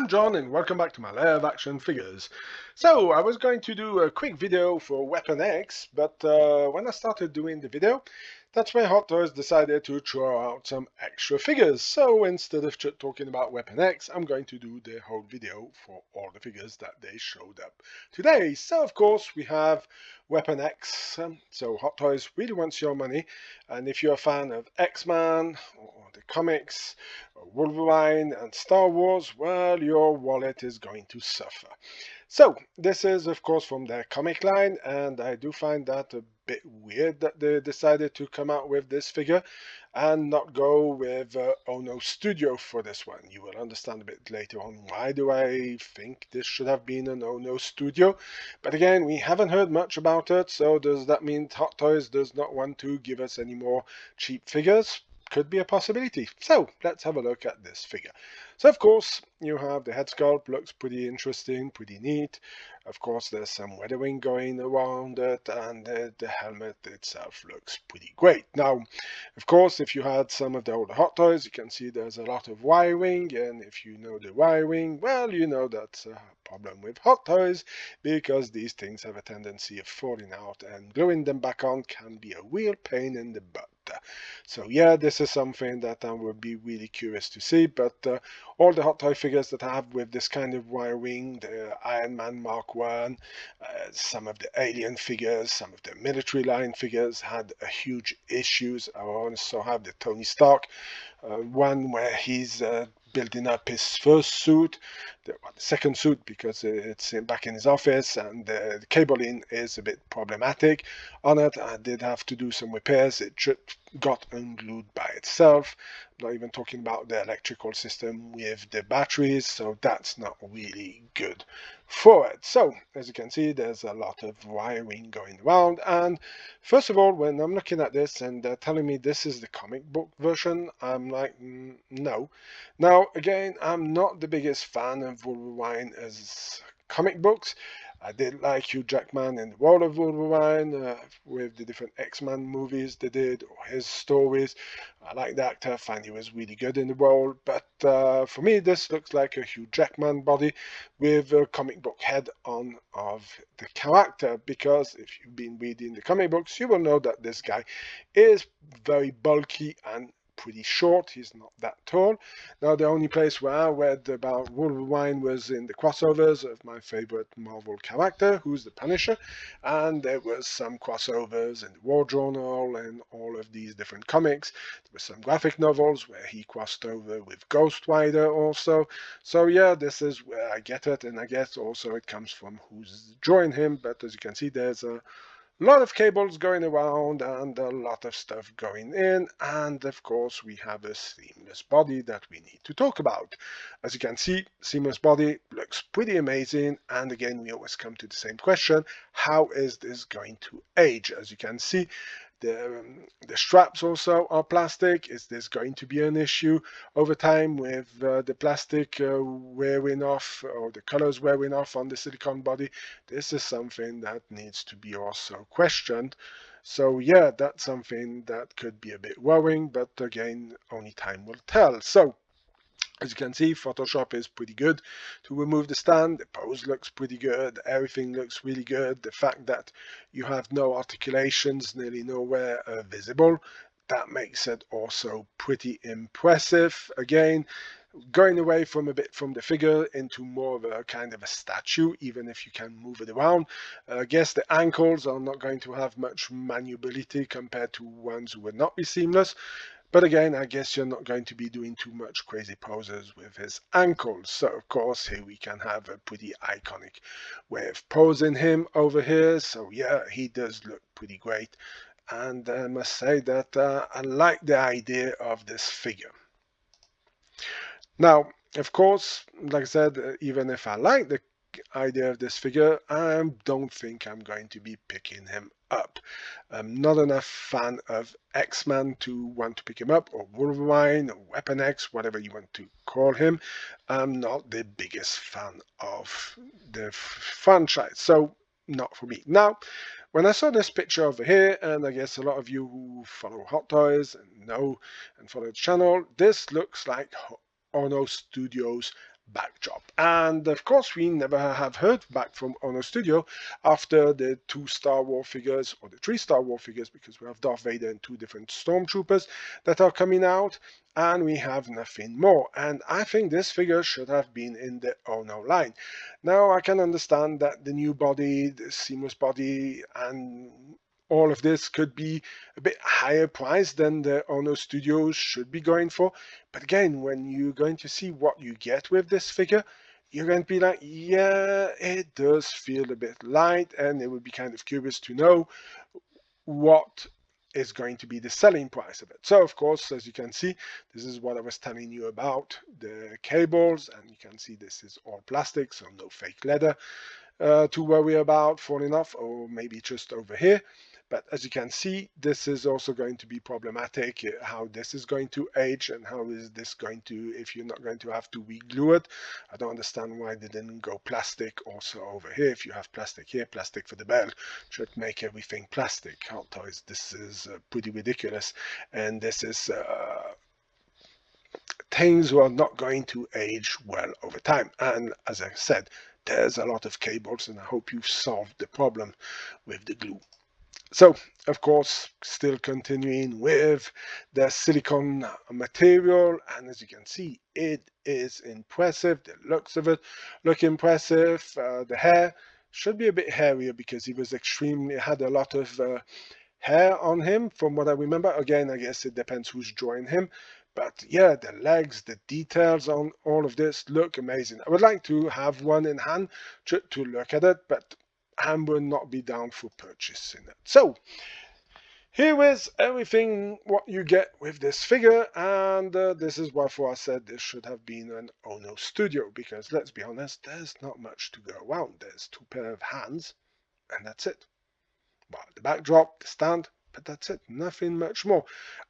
John and welcome back to my Lair of Action Figures. So I was going to do a quick video for Weapon X, but when I started doing the video, that's when Hot Toys decided to throw out some extra figures. So instead of talking about Weapon X, I'm going to do the whole video for all the figures that they showed up today. So of course we have Weapon X. So Hot Toys really wants your money, and if you're a fan of X-Men or the comics, Wolverine and Star Wars, well, your wallet is going to suffer. So this is of course from their comic line, and I do find that a bit weird that they decided to come out with this figure and not go with Ono Studio for this one. You will understand a bit later on why do I think this should have been an Ono Studio. But again, we haven't heard much about it, so does that mean Hot Toys does not want to give us any more cheap figures? Could be a possibility. So let's have a look at this figure. So of course you have the head sculpt, looks pretty interesting, pretty neat. Of course there's some weathering going around it, and the helmet itself looks pretty great. Now of course if you had some of the older Hot Toys, you can see there's a lot of wiring, and if you know the wiring, well, you know that's a problem with Hot Toys, because these things have a tendency of falling out, and gluing them back on can be a real pain in the butt. So yeah, this is something that I would be really curious to see, but all the Hot Toy figures that I have with this kind of wiring, the Iron Man Mark 1, some of the Alien figures, some of the military line figures had a huge issues. I also have the Tony Stark one where he's building up his first suit, the second suit, because it's back in his office, and the cabling is a bit problematic on it. I did have to do some repairs. It got unglued by itself. I'm not even talking about the electrical system with the batteries, so that's not really good for it. So as you can see, there's a lot of wiring going around, and first of all, when I'm looking at this and they're telling me this is the comic book version, I'm like, no. Now again, I'm not the biggest fan of Wolverine as comic books. I did like Hugh Jackman in the World of Wolverine with the different X-Men movies they did, or his stories. I like the actor, I find he was really good in the role, but for me this looks like a Hugh Jackman body with a comic book head on of the character, because if you've been reading the comic books, you will know that this guy is very bulky and pretty short. He's not that tall. Now the only place where I read about Wolverine was in the crossovers of my favorite Marvel character, who's the Punisher, and there was some crossovers in the War Journal and all of these different comics. There were some graphic novels where he crossed over with Ghost Rider also. So yeah, this is where I get it, and I guess also it comes from who's drawing him. But as you can see, there's a lot of cables going around and a lot of stuff going in, and of course we have a seamless body that we need to talk about. As you can see, seamless body looks pretty amazing, and again we always come to the same question: how is this going to age? As you can see, the straps also are plastic. Is this going to be an issue over time with the plastic wearing off, or the colors wearing off on the silicone body? This is something that needs to be also questioned. So yeah, that's something that could be a bit worrying, but again, only time will tell. So as you can see, Photoshop is pretty good to remove the stand. The pose looks pretty good. Everything looks really good. The fact that you have no articulations, nearly nowhere visible, that makes it also pretty impressive. Again, going away from a bit from the figure into more of a kind of a statue, even if you can move it around. I guess the ankles are not going to have much maneuverability compared to ones who would not be seamless. But again, I guess you're not going to be doing too much crazy poses with his ankles. So of course here we can have a pretty iconic way of posing him over here. So yeah, he does look pretty great. And I must say that I like the idea of this figure. Now, of course, like I said, even if I like the idea of this figure, I don't think I'm going to be picking him up. I'm not enough fan of X-Men to want to pick him up, or Wolverine, or Weapon X, whatever you want to call him. I'm not the biggest fan of the franchise, so not for me. Now, when I saw this picture over here, and I guess a lot of you who follow Hot Toys and know and follow the channel, this looks like Ono Studios backdrop. And of course, we never have heard back from Ono Studio after the 2 Star Wars figures, or the 3 Star Wars figures, because we have Darth Vader and 2 different stormtroopers that are coming out, and we have nothing more. And I think this figure should have been in the Ono line. Now, I can understand that the new body, the seamless body, and all of this could be a bit higher price than the Ono Studios should be going for. But again, when you're going to see what you get with this figure, you're going to be like, yeah, it does feel a bit light, and it would be kind of curious to know what is going to be the selling price of it. So of course, as you can see, this is what I was telling you about the cables, and you can see this is all plastic, so no fake leather to worry about falling off, or maybe just over here. But as you can see, this is also going to be problematic, how this is going to age, and how is this going to, if you're not going to have to re-glue it. I don't understand why they didn't go plastic also over here. If you have plastic here, plastic for the belt, should make everything plastic. Hot Toys, this is pretty ridiculous, and this is things are not going to age well over time. And as I said, there's a lot of cables, and I hope you've solved the problem with the glue. So, of course, still continuing with the silicone material, and as you can see, it is impressive. The looks of it look impressive. The hair should be a bit hairier because he was had a lot of hair on him, from what I remember. Again, I guess it depends who's drawing him. But yeah, the legs, the details on all of this look amazing. I would like to have one in hand to look at it, but I will not be down for purchasing it. So here is everything what you get with this figure, and this is why I said this should have been an Ono Studio, because let's be honest, there's not much to go around. There's 2 pair of hands, and that's it. Well, the backdrop, the stand, but that's it. Nothing much more.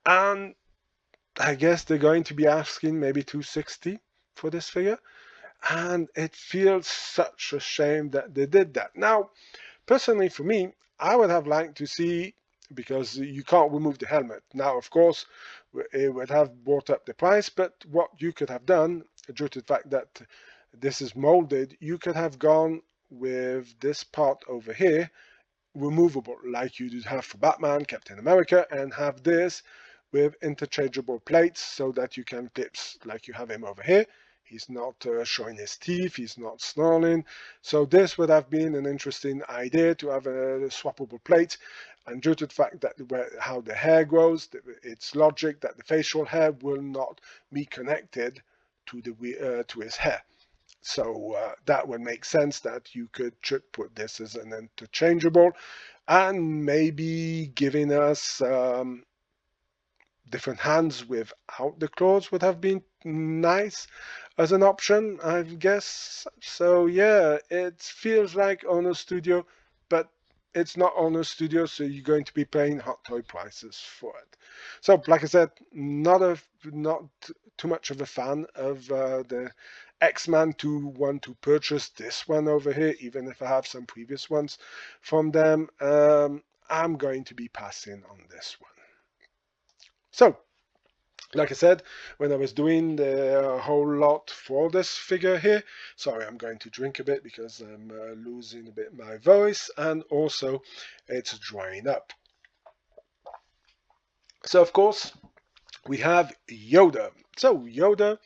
And I guess they're going to be asking maybe $260 for this figure. And it feels such a shame that they did that. Now, personally for me, I would have liked to see, because you can't remove the helmet. Now, of course, it would have brought up the price, but what you could have done, due to the fact that this is molded, you could have gone with this part over here, removable, like you did have for Batman, Captain America, and have this with interchangeable plates so that you can clips like you have him over here. He's not showing his teeth, he's not snarling. So this would have been an interesting idea, to have a swappable plate. And due to the fact that how the hair grows, it's logic that the facial hair will not be connected to his hair. So that would make sense that you should put this as an interchangeable, and maybe giving us different hands without the claws would have been nice as an option, I guess. So yeah, it feels like Ono Studio, but it's not Ono Studio, so you're going to be paying hot toy prices for it. So like I said, not too much of a fan of the X-Men to want to purchase this one over here, even if I have some previous ones from them. I'm going to be passing on this one. So, like I said, when I was doing the whole lot for this figure here, sorry, I'm going to drink a bit because I'm losing a bit my voice, and also it's drying up. So, of course, we have Yoda. So, Yoda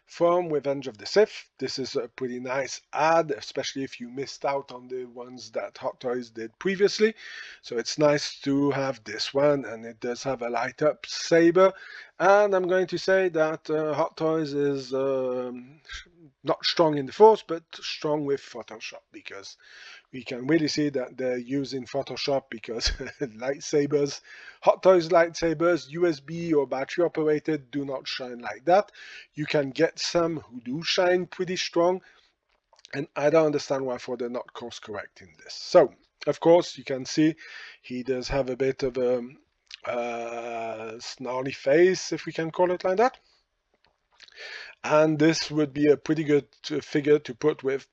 from Revenge of the Sith. This is a pretty nice ad, especially if you missed out on the ones that Hot Toys did previously. So it's nice to have this one, and it does have a light up saber. And I'm going to say that Hot Toys is not strong in the Force, but strong with Photoshop, because we can really see that they're using Photoshop, because lightsabers, Hot Toys lightsabers, USB or battery operated, do not shine like that. You can get some who do shine pretty strong, and I don't understand why they're not course correcting this. So, of course, you can see he does have a bit of a snarly face, if we can call it like that. And this would be a pretty good figure to put with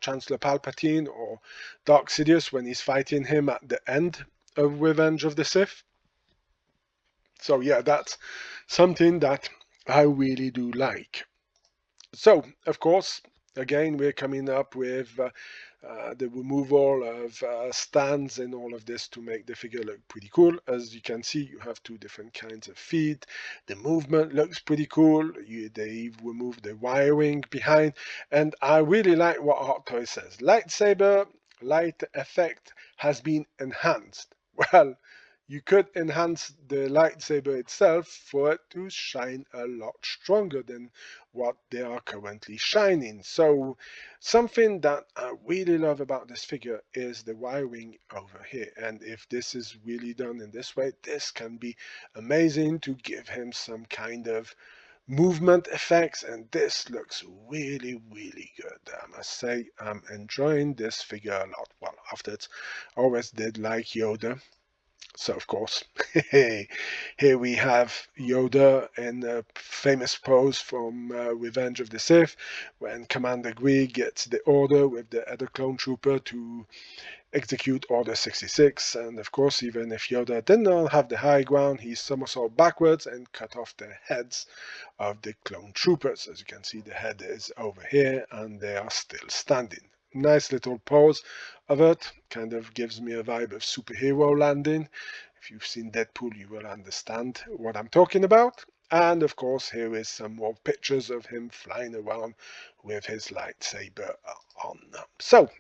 Chancellor Palpatine or Darth Sidious when he's fighting him at the end of Revenge of the Sith. So yeah, that's something that I really do like. So, of course, again, we're coming up with the removal of stands and all of this to make the figure look pretty cool. As you can see, you have two different kinds of feet. The movement looks pretty cool. They remove the wiring behind. And I really like what Hot Toy says. Lightsaber light effect has been enhanced. Well, you could enhance the lightsaber itself for it to shine a lot stronger than what they are currently shining. So something that I really love about this figure is the wiring over here. And if this is really done in this way, this can be amazing to give him some kind of movement effects. And this looks really, really good. I must say, I'm enjoying this figure a lot. Well, after it's always did like Yoda. So, of course, here we have Yoda in a famous pose from Revenge of the Sith when Commander Gree gets the order with the other clone trooper to execute Order 66. And of course, even if Yoda did not have the high ground, he somersault backwards and cut off the heads of the clone troopers. As you can see, the head is over here and they are still standing. Nice little pose of it, kind of gives me a vibe of superhero landing. If you've seen Deadpool, you will understand what I'm talking about. And of course, here is some more pictures of him flying around with his lightsaber on. So,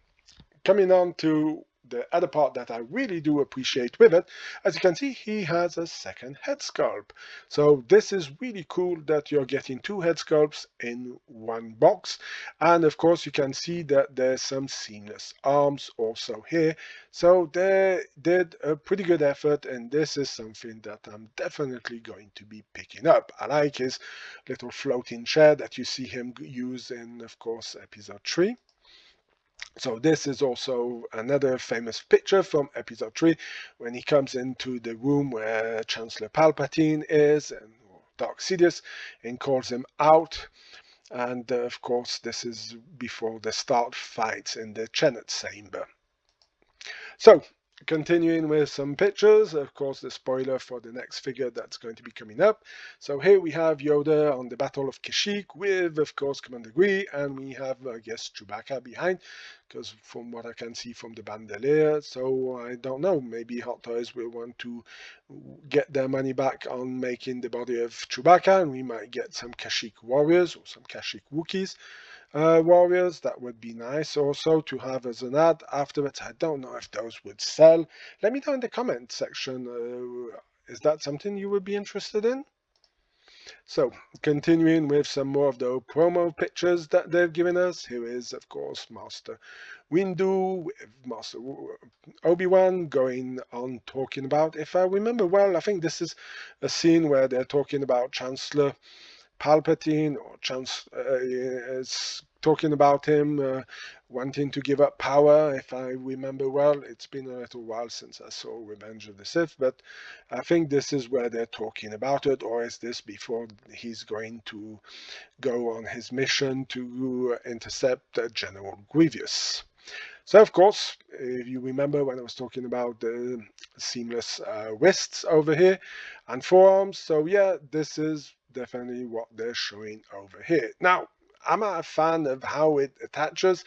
coming on to the other part that I really do appreciate with it, as you can see, he has a second head sculpt. So this is really cool that you're getting two head sculpts in one box. And of course, you can see that there's some seamless arms also here. So they did a pretty good effort, and this is something that I'm definitely going to be picking up. I like his little floating chair that you see him use in, of course, episode 3. So this is also another famous picture from episode 3 when he comes into the room where Chancellor Palpatine is and Darth Sidious and calls him out. And of course, this is before the start fights in the Chenet chamber. So, continuing with some pictures, of course, the spoiler for the next figure that's going to be coming up. So here we have Yoda on the Battle of Kashyyyk with, of course, Commander Gree, and we have, I guess, Chewbacca behind, because from what I can see from the bandolier, so I don't know, maybe Hot Toys will want to get their money back on making the body of Chewbacca, and we might get some Kashyyyk warriors or some Kashyyyk Wookiees warriors. That would be nice also to have as an ad afterwards. I don't know if those would sell. Let me know in the comment section. Is that something you would be interested in? So, continuing with some more of the promo pictures that they've given us. Here is, of course, Master Windu with Master Obi-Wan going on talking about, if I remember well, I think this is a scene where they're talking about Chancellor Palpatine or is talking about him wanting to give up power. If I remember well, it's been a little while since I saw Revenge of the Sith, but I think this is where they're talking about it, or is this before he's going to go on his mission to intercept General Grievous? So, of course, if you remember when I was talking about the seamless wrists over here and forearms, so yeah, this is definitely what they're showing over here. Now, I'm a fan of how it attaches.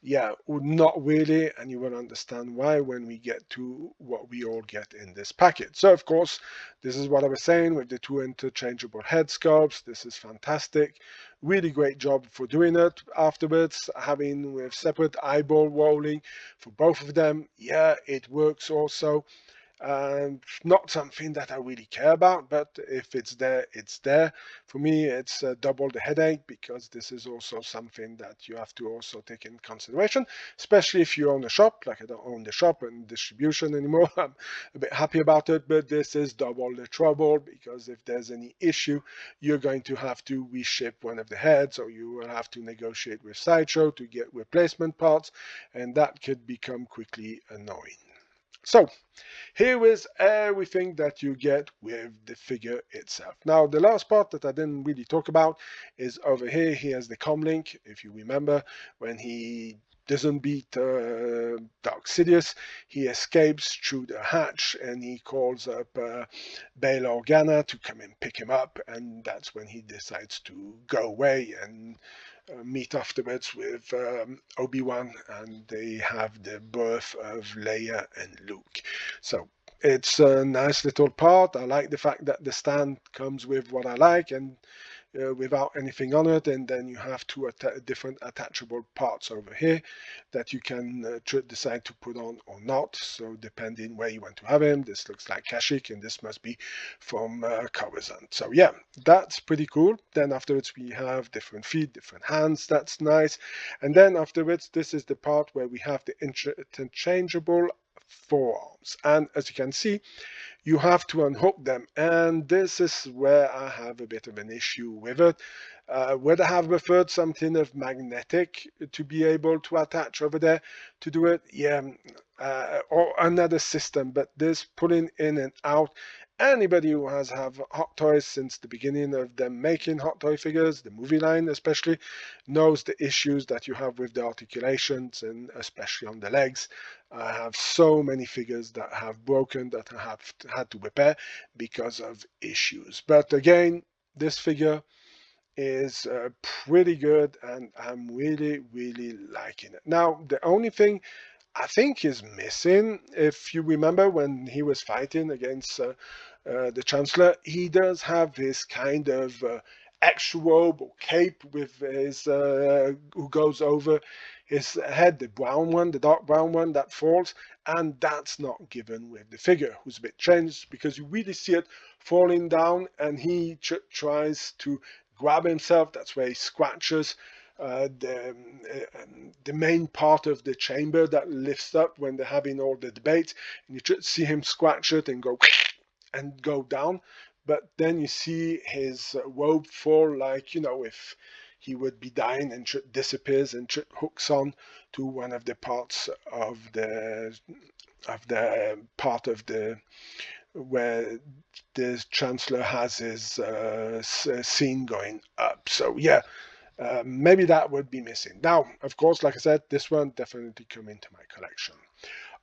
Yeah, not really, and you will understand why when we get to what we all get in this packet. So, of course, this is what I was saying with the two interchangeable head sculpts. This is fantastic. Really great job for doing it afterwards, having with separate eyeball rolling for both of them. Yeah, it works also. Not something that I really care about, but if it's there, it's there. For me, it's double the headache because this is also something that you have to also take in consideration, especially if you own a shop. Like I don't own the shop and distribution anymore. I'm a bit happy about it, but this is double the trouble because if there's any issue, you're going to have to reship one of the heads, or you will have to negotiate with Sideshow to get replacement parts, and that could become quickly annoying. So, here is everything that you get with the figure itself. Now, the last part that I didn't really talk about is over here. He has the comlink, if you remember, when he doesn't beat Dark Sidious. He escapes through the hatch and he calls up Bail Organa to come and pick him up, and that's when he decides to go away and meet afterwards with Obi-Wan, and they have the birth of Leia and Luke. So it's a nice little part. I like the fact that the stand comes with what I like and without anything on it, and then you have two different attachable parts over here that you can decide to put on or not. So depending where you want to have him, this looks like Kashyyyk and this must be from Coruscant. So yeah, that's pretty cool. Then afterwards we have different feet, different hands. That's nice. And then afterwards, this is the part where we have the interchangeable forearms, and as you can see, you have to unhook them, and this is where I have a bit of an issue with it. Would I have preferred something of magnetic to be able to attach over there to do it? Yeah, or another system, but this pulling in and out, anybody who has have Hot Toys since the beginning of them making Hot Toy figures, the movie line especially, knows the issues that you have with the articulations and especially on the legs. I have so many figures that have broken that I have had to repair because of issues. But again, this figure is pretty good and I'm really liking it. Now, the only thing I think is missing, if you remember when he was fighting against the Chancellor, he does have this kind of extra robe or cape with his who goes over his head, the brown one, the dark brown one that falls, and that's not given with the figure, who's a bit changed because you really see it falling down, and he tries to grab himself. That's where he scratches the main part of the chamber that lifts up when they're having all the debates, and you just see him scratch it and go down, but then you see his robe fall, like, you know, if he would be dying, and disappears and hooks on to one of the parts of the part of the where the Chancellor has his scene going up. So yeah, maybe that would be missing. Now, of course, like I said, this one definitely come into my collection.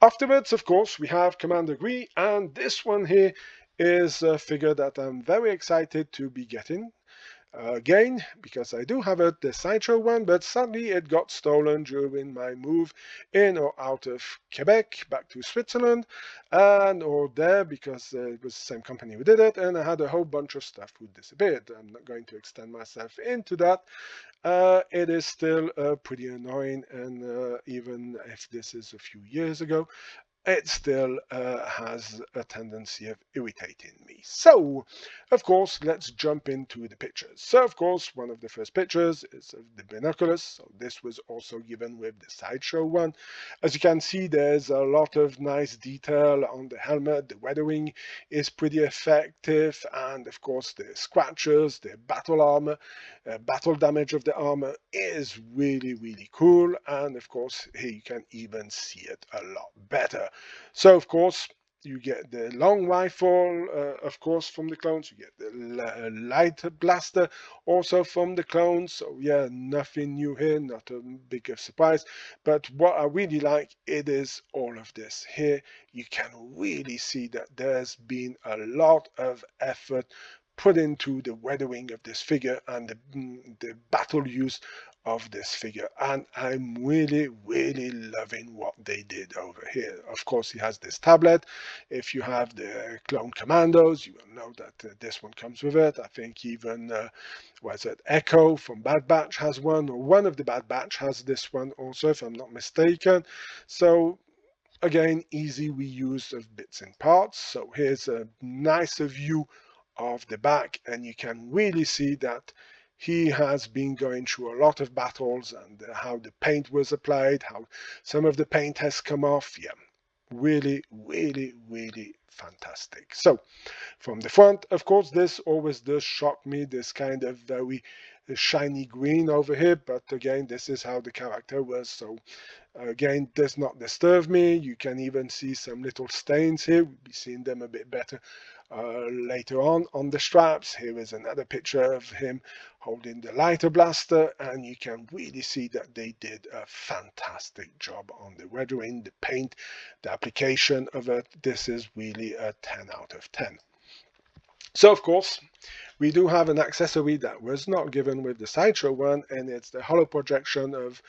Afterwards, of course, we have Commander Gree, and this one here is a figure that I'm very excited to be getting. Again, because I do have it, the Sideshow one, but sadly it got stolen during my move in or out of Quebec back to Switzerland, and or there, because it was the same company who did it, and I had a whole bunch of stuff who disappeared. I'm not going to extend myself into that. It is still pretty annoying, and even if this is a few years ago, it still has a tendency of irritating me. So, of course, let's jump into the pictures. So, of course, one of the first pictures is of the binoculars. So this was also given with the Sideshow one. As you can see, there's a lot of nice detail on the helmet. The weathering is pretty effective, and of course, the scratches, the battle armor, battle damage of the armor is really cool. And of course, here you can even see it a lot better. So, of course, you get the long rifle, of course, from the clones. You get the light blaster also from the clones. So, yeah, nothing new here, not a big surprise. But what I really like, it is all of this. Here, you can really see that there's been a lot of effort put into the weathering of this figure and the battle use of this figure, and I'm really loving what they did over here. Of course, he has this tablet. If you have the clone commandos, you will know that this one comes with it. I think even was it Echo from Bad Batch has one, or one of the Bad Batch has this one also, if I'm not mistaken. So again, easy reuse of bits and parts. So here's a nicer view of the back, and you can really see that he has been going through a lot of battles, and how the paint was applied, how some of the paint has come off. Yeah, really fantastic. So from the front, of course, this always does shock me, this kind of very shiny green over here, but again, this is how the character was. So again, does not disturb me. You can even see some little stains here. We'll be seeing them a bit better later on the straps. Here is another picture of him holding the lighter blaster, and you can really see that they did a fantastic job on the weathering, the paint, the application of it. This is really a 10 out of 10. So of course, we do have an accessory that was not given with the Sideshow one, and it's the holo projection of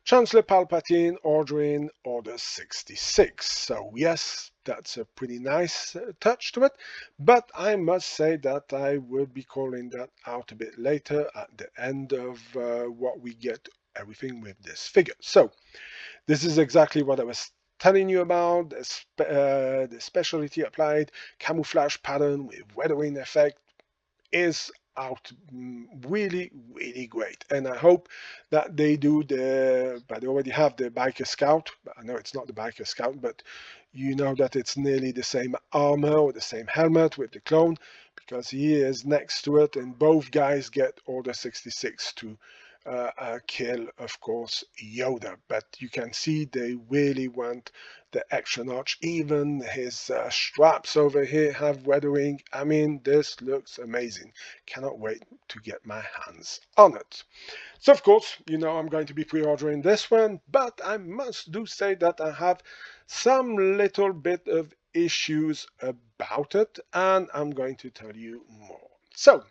Chancellor Palpatine ordering Order 66. So yes, that's a pretty nice touch to it, but I must say that I would be calling that out a bit later at the end of what we get everything with this figure. So this is exactly what I was telling you about, the specialty applied camouflage pattern with weathering effect is out really great, and I hope that they do but they already have the Biker Scout. I know it's not the Biker Scout, but you know that it's nearly the same armor or the same helmet with the clone, because he is next to it, and both guys get Order 66 to kill, of course, Yoda. But you can see they really want the extra notch. Even his straps over here have weathering. I mean, this looks amazing. Cannot wait to get my hands on it. So of course, you know I'm going to be pre-ordering this one, but I must do say that I have some little bit of issues about it, and I'm going to tell you more. So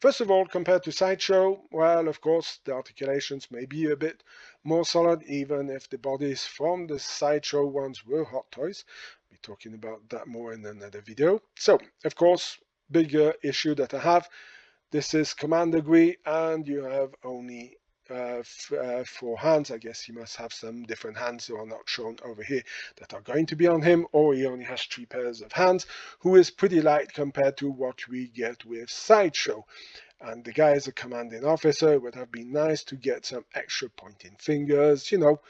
first of all, compared to Sideshow, well, of course, the articulations may be a bit more solid, even if the bodies from the Sideshow ones were Hot Toys. We'll be talking about that more in another video. So, of course, bigger issue that I have, this is Commander Gree, and you have only 4 hands. I guess he must have some different hands who are not shown over here that are going to be on him, or he only has 3 pairs of hands, who is pretty light compared to what we get with Sideshow. And the guy is a commanding officer. It would have been nice to get some extra pointing fingers, you know,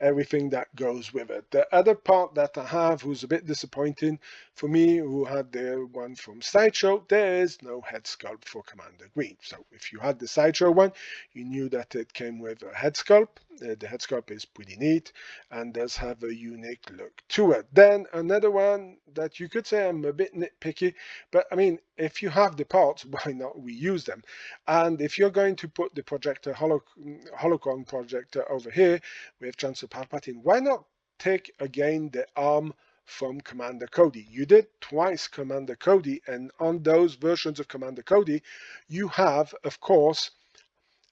everything that goes with it. The other part that I have, who's a bit disappointing for me, who had the one from Sideshow, there is no head sculpt for Commander Green. So if you had the Sideshow one, you knew that it came with a head sculpt. The head sculpt is pretty neat and does have a unique look to it. Then another one that you could say I'm a bit nitpicky, but I mean, if you have the parts, why not reuse them? And if you're going to put the projector, holocron projector over here with Chancellor Palpatine, why not take again the arm from Commander Cody? You did twice Commander Cody, and on those versions of Commander Cody, you have, of course,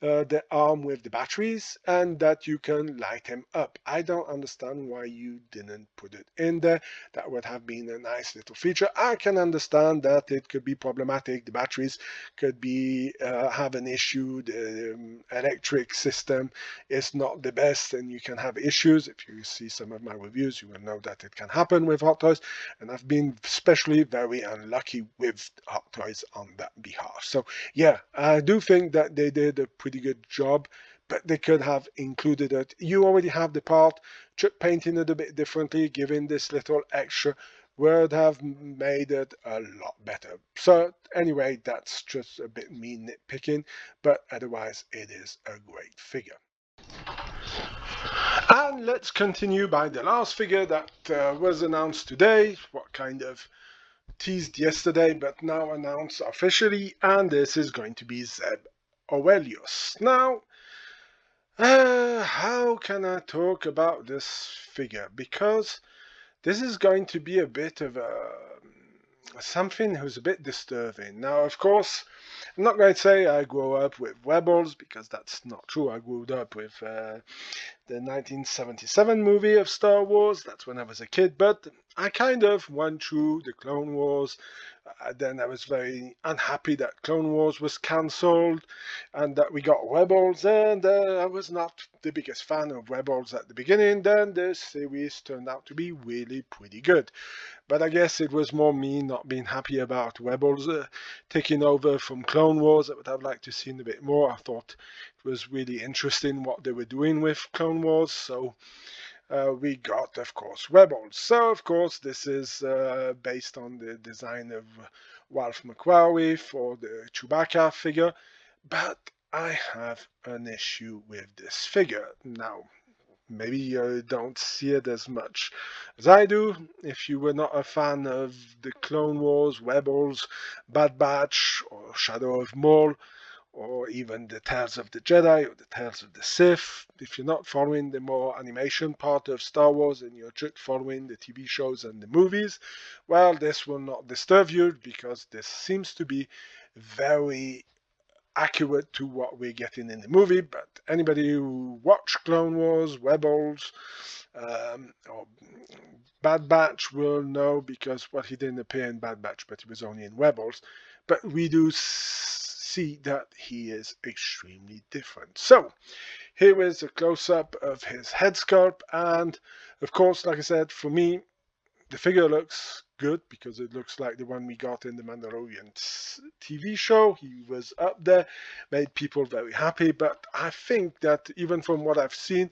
the arm with the batteries, and that you can light him up. I don't understand why you didn't put it in there. That would have been a nice little feature. I can understand that it could be problematic. The batteries could be have an issue. The electric system is not the best, and you can have issues. If you see some of my reviews, you will know that it can happen with Hot Toys, and I've been especially very unlucky with Hot Toys on that behalf. So yeah, I do think that they did a pretty good job, but they could have included it. You already have the part, painting it a bit differently, giving this little extra would have made it a lot better. So anyway, that's just a bit me nitpicking, but otherwise it is a great figure. And let's continue by the last figure that was announced today, what kind of teased yesterday but now announced officially, and this is going to be Zeb Orwellius. Now, how can I talk about this figure? Because this is going to be a bit of something who's a bit disturbing. Now, of course, I'm not going to say I grew up with Rebels, because that's not true. I grew up with the 1977 movie of Star Wars. That's when I was a kid, but I kind of went through the Clone Wars. Then I was very unhappy that Clone Wars was cancelled and that we got Rebels, and I was not the biggest fan of Rebels at the beginning. Then the series turned out to be really pretty good. But I guess it was more me not being happy about Rebels taking over from Clone Wars. I would have liked to see a bit more. I thought it was really interesting what they were doing with Clone Wars, so we got, of course, Rebels. So, of course, this is based on the design of Ralph McQuarrie for the Chewbacca figure, but I have an issue with this figure. Now, maybe you don't see it as much as I do. If you were not a fan of the Clone Wars, Rebels, Bad Batch, or Shadow of Maul, or even the Tales of the Jedi or the Tales of the Sith, if you're not following the more animation part of Star Wars and you're just following the TV shows and the movies, well, this will not disturb you because this seems to be very accurate to what we're getting in the movie. But anybody who watched Clone Wars, Rebels, or Bad Batch will know, because well, he didn't appear in Bad Batch, but he was only in Rebels. But we do see that he is extremely different. So here is a close-up of his head sculpt, and of course, like I said, for me, the figure looks good because it looks like the one we got in the Mandalorian TV show. He was up there, made people very happy, but I think that even from what I've seen,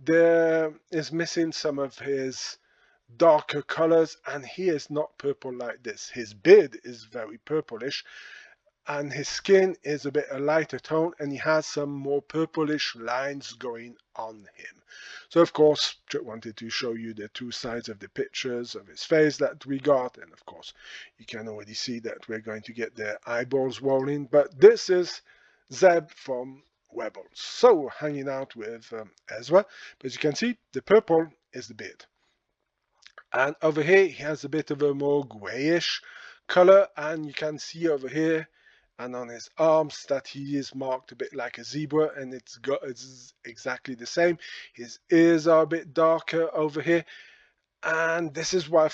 there is missing some of his darker colors, and he is not purple like this. His beard is very purplish, and his skin is a bit a lighter tone, and he has some more purplish lines going on him. So of course, just wanted to show you the two sides of the pictures of his face that we got, and of course you can already see that we're going to get the eyeballs rolling. But this is Zeb from Rebels, so hanging out with Ezra. But as you can see, the purple is the beard, and over here he has a bit of a more grayish color, and you can see over here and on his arms that he is marked a bit like a zebra, and it's exactly the same. His ears are a bit darker over here, and this is why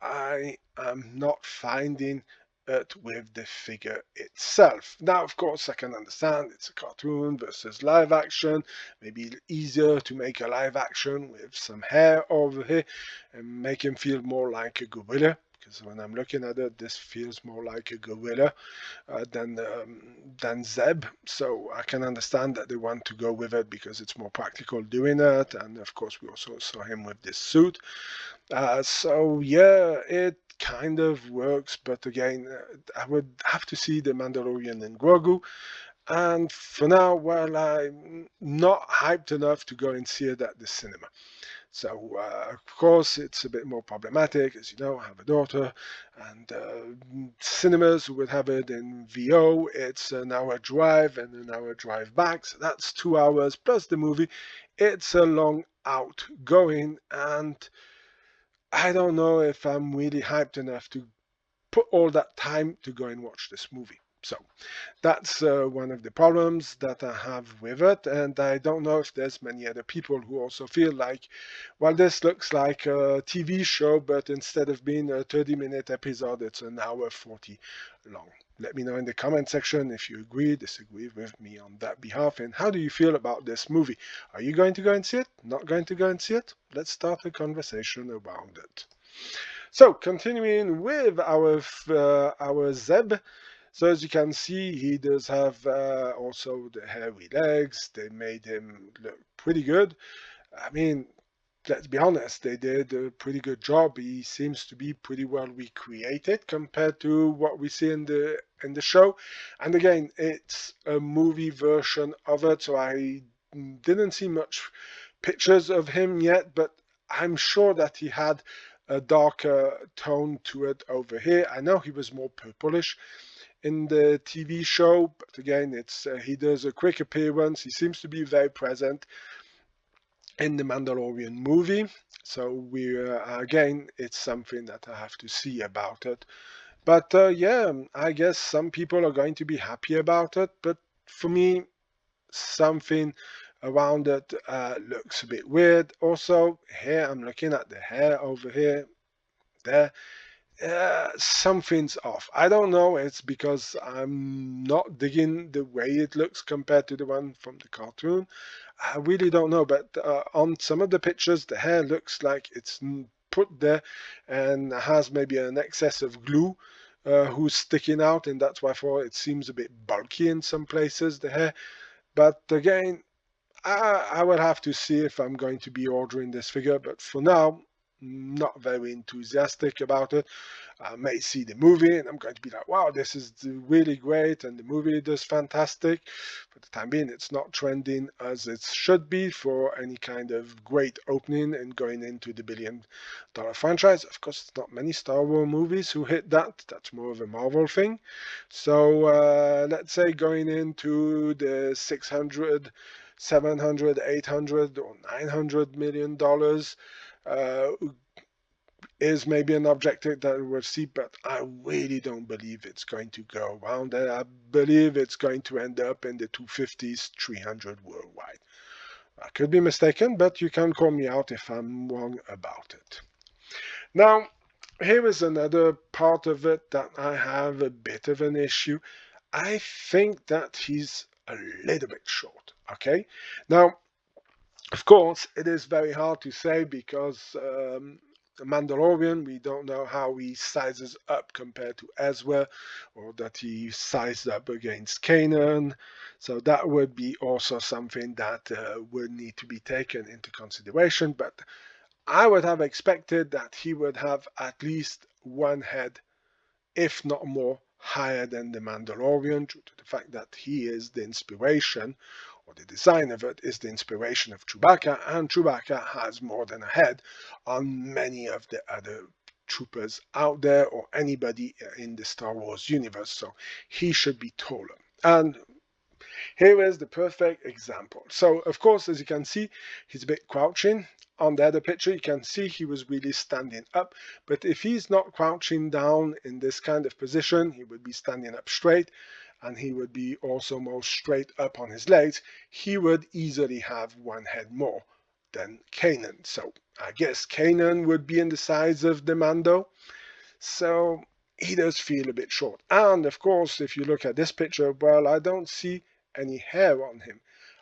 I am not finding it with the figure itself. Now, of course, I can understand it's a cartoon versus live action. Maybe easier to make a live action with some hair over here and make him feel more like a gorilla. Because when I'm looking at it, this feels more like a gorilla than Zeb. So I can understand that they want to go with it because it's more practical doing it. And of course, we also saw him with this suit. So yeah, it kind of works. But again, I would have to see the Mandalorian and Grogu. And for now, well, I'm not hyped enough to go and see it at the cinema. So, of course, it's a bit more problematic. As you know, I have a daughter, and cinemas would have it in VO. It's an hour drive and an hour drive back, so that's 2 hours plus the movie. It's a long outgoing, and I don't know if I'm really hyped enough to put all that time to go and watch this movie. So that's one of the problems that I have with it, and I don't know if there's many other people who also feel like, well, this looks like a TV show, but instead of being a 30-minute episode, it's an hour 40 long. Let me know in the comment section if you agree, disagree with me on that behalf, and how do you feel about this movie? Are you going to go and see it? Not going to go and see it? Let's start a conversation around it. So continuing with our Zeb. So as you can see, he does have also the hairy legs. They made him look pretty good. I mean, let's be honest, they did a pretty good job. He seems to be pretty well recreated compared to what we see in the show. And again, it's a movie version of it, so I didn't see much pictures of him yet, but I'm sure that he had a darker tone to it over here. I know he was more purplish in the TV show, but again, it's he does a quick appearance. He seems to be very present in the Mandalorian movie, so we again, it's something that I have to see about it. But yeah, I guess some people are going to be happy about it, but for me, something around it looks a bit weird. Also, here I'm looking at the hair over here, there. Something's off. I don't know. It's because I'm not digging the way it looks compared to the one from the cartoon. I really don't know. But on some of the pictures, the hair looks like it's put there and has maybe an excess of glue who's sticking out, and that's why for it seems a bit bulky in some places, the hair. But again, I will have to see if I'm going to be ordering this figure. But for now, not very enthusiastic about it. I may see the movie and I'm going to be like, wow, this is really great, and the movie is fantastic. For the time being, it's not trending as it should be for any kind of great opening and going into the billion-dollar franchise. Of course, it's not many Star Wars movies who hit that. That's more of a Marvel thing. So let's say going into the 600, 700, 800, or $900 million is maybe an objective that we'll see, but I really don't believe it's going to go around there. I believe it's going to end up in the 250s, 300 worldwide. I could be mistaken, but you can call me out if I'm wrong about it. Now, here is another part of it that I have a bit of an issue. I think that he's a little bit short, okay? Now, of course, it is very hard to say because the Mandalorian, we don't know how he sizes up compared to Ezra, or that he sized up against Kanan. So that would be also something that would need to be taken into consideration. But I would have expected that he would have at least one head, if not more, higher than the Mandalorian, due to the fact that he is the inspiration, or the design of it is the inspiration of Chewbacca, and Chewbacca has more than a head on many of the other troopers out there, or anybody in the Star Wars universe, so he should be taller. And here is the perfect example. So, of course, as you can see, he's a bit crouching. On the other picture, you can see he was really standing up. But if he's not crouching down in this kind of position, he would be standing up straight, and he would be also more straight up on his legs. He would easily have one head more than Kanan. So I guess Kanan would be in the size of the Mando. So he does feel a bit short. And of course, if you look at this picture, well, I don't see any hair on him.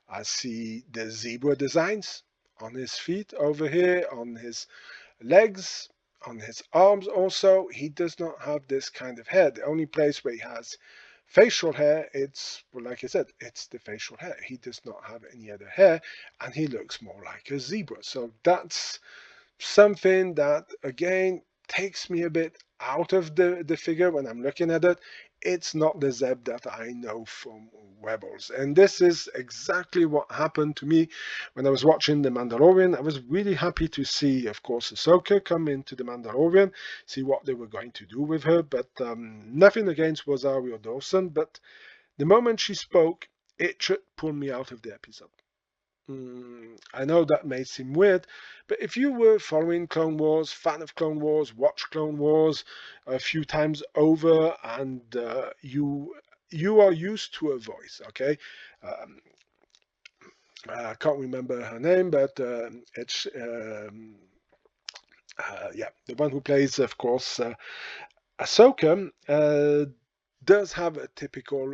I see the zebra designs on his feet over here, on his legs, on his arms also. He does not have this kind of hair. The only place where he has facial hair, it's, well, like I said, it's the facial hair. He does not have any other hair, and he looks more like a zebra. So that's something that, again, takes me a bit out of the figure when I'm looking at it. It's not the Zeb that I know from Rebels. And this is exactly what happened to me when I was watching The Mandalorian. I was really happy to see, of course, Ahsoka come into The Mandalorian, see what they were going to do with her. But nothing against Rosario Dawson, but the moment she spoke, it should pull me out of the episode. I know that may seem weird, but if you were following Clone Wars, fan of Clone Wars, watched Clone Wars a few times over, and you are used to a voice, okay? Um, I can't remember her name, but it's yeah, the one who plays, of course, Ahsoka does have a typical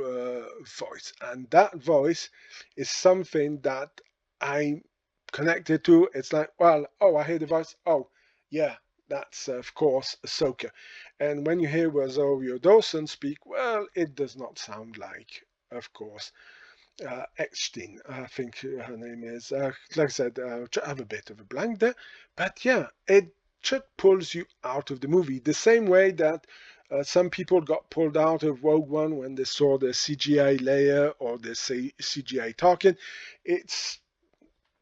voice, and that voice is something that I connected to. It's like, well, oh, I hear the voice. Oh, yeah, that's of course Ahsoka. And when you hear Rosario Dawson speak, well, it does not sound like, of course, Eckstein, I think her name is. Like I said, I have a bit of a blank there, but yeah, it just pulls you out of the movie the same way that some people got pulled out of Rogue One when they saw the CGI Leia or the CGI talking. It's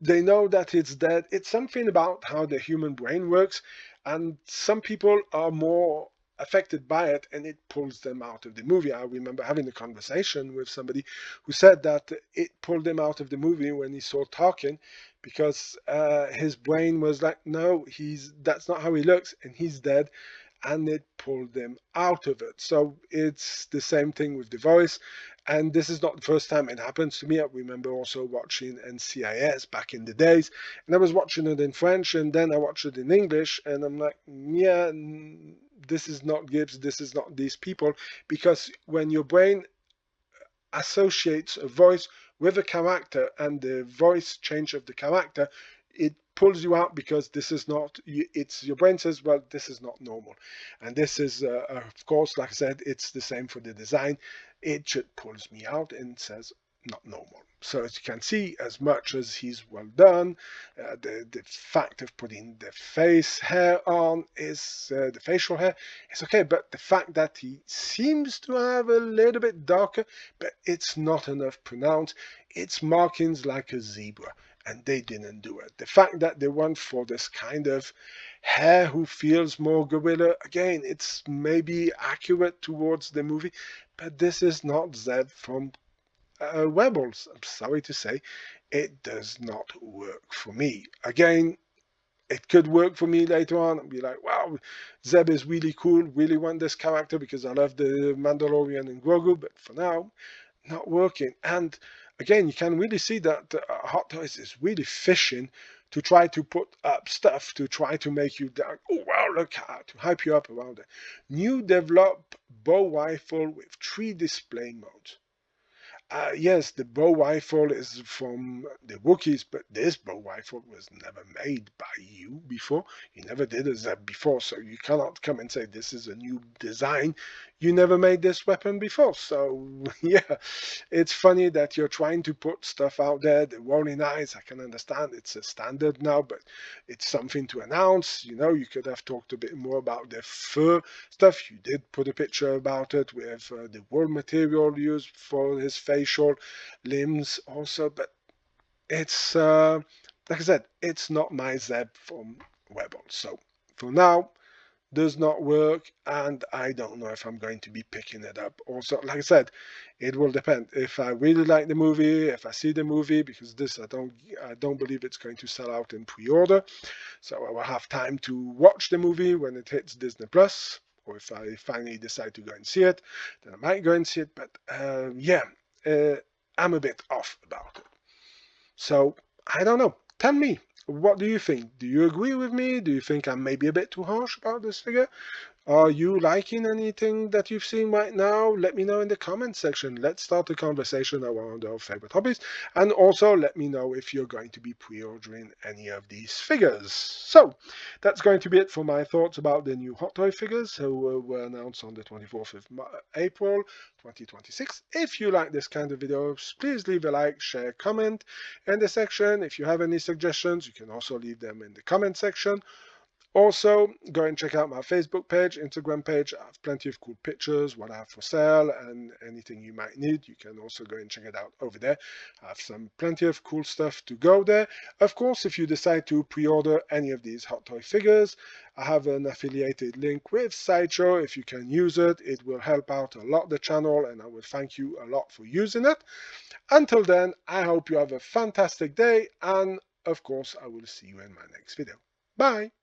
They know that it's dead. It's something about how the human brain works, and some people are more affected by it, and it pulls them out of the movie. I remember having a conversation with somebody who said that it pulled him out of the movie when he saw talking, because his brain was like, no, that's not how he looks, and he's dead, and it pulled them out of it. So it's the same thing with the voice. And this is not the first time it happens to me. I remember also watching NCIS back in the days, and I was watching it in French, and then I watched it in English, and I'm like, yeah, this is not Gibbs, this is not these people, because when your brain associates a voice with a character and the voice change of the character, it pulls you out, because this is not, it's your brain says, well, this is not normal. And this is of course, like I said, it's the same for the design. It just pulls me out and says, not normal. So as you can see, as much as he's well done, the fact of putting the face hair on is the facial hair is okay, but the fact that he seems to have a little bit darker, but it's not enough pronounced. It's markings like a zebra, and they didn't do it. The fact that they went for this kind of hair who feels more gorilla, again, it's maybe accurate towards the movie, but this is not Zeb from Webbles. I'm sorry to say, it does not work for me. Again, it could work for me later on and be like, wow, Zeb is really cool, really want this character because I love the Mandalorian and Grogu, but for now, not working. And again, you can really see that Hot Toys is really fishing to try to put up stuff to try to make you like, oh wow, look how to hype you up around it. New develop bow rifle with 3 display modes. Yes, the bow rifle is from the Wookiees, but this bow rifle was never made by you before. You never did that before, so you cannot come and say this is a new design. You never made this weapon before, so yeah, it's funny that you're trying to put stuff out there. The rolling eyes, I can understand it's a standard now, but it's something to announce. You know, you could have talked a bit more about the fur stuff. You did put a picture about it with the wool material used for his facial limbs also, but it's like I said, it's not my Zeb from Webble. So for now, does not work, and I don't know if I'm going to be picking it up. Also, like I said, it will depend. If I really like the movie, if I see the movie, because this I don't believe it's going to sell out in pre-order, so I will have time to watch the movie when it hits Disney Plus, or if I finally decide to go and see it, then I might go and see it. But yeah, I'm a bit off about it. So I don't know. Tell me, what do you think? Do you agree with me? Do you think I'm maybe a bit too harsh about this figure? Are you liking anything that you've seen right now? Let me know in the comment section. Let's start a conversation around our favorite hobbies. And also let me know if you're going to be pre-ordering any of these figures. So that's going to be it for my thoughts about the new Hot Toy figures who were announced on the 24th of April 2026. If you like this kind of videos, please leave a like, share, comment in the section. If you have any suggestions, you can also leave them in the comment section. Also, go and check out my Facebook page, Instagram page. I have plenty of cool pictures, what I have for sale, and anything you might need. You can also go and check it out over there. I have plenty of cool stuff to go there. Of course, if you decide to pre-order any of these Hot Toy figures, I have an affiliated link with Sideshow. If you can use it, it will help out a lot the channel, and I will thank you a lot for using it. Until then, I hope you have a fantastic day, and of course, I will see you in my next video. Bye!